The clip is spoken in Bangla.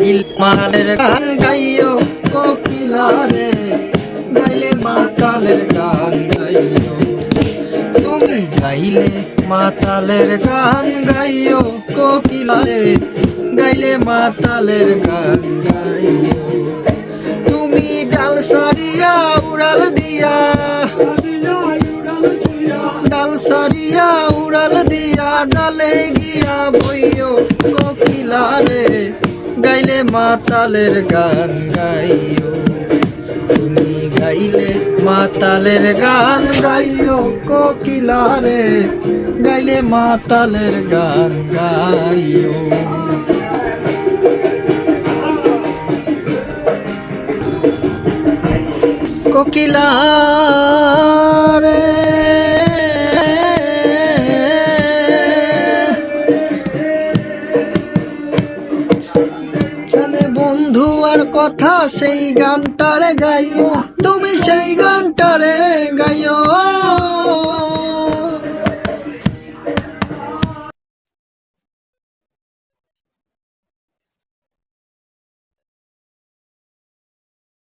ইলমানের গান গাইও কোকিলা রে, গাইলে মাতালের গান গাইও। তুমি গাইলে মাতালের গান গাইও কোকিলা রে, গাইলে মাতালের গান গাইও। তুমি ডাল সারিয়া উড়াল দিয়া, ডাল সারিয়া উড়াল দিয়া, ডালে গিয়া বইও কোকিলা রে, গাইলে মাতালের গান গাইও। তুমি গাইলে মাতালের গান গাইও কোকিলা রে, গাইলে মাতালের গান গাইও। কোকিলা রে বন্ধু আর কথা সেই গানটারে গাইও, তুমি সেই গানটারে গাইও।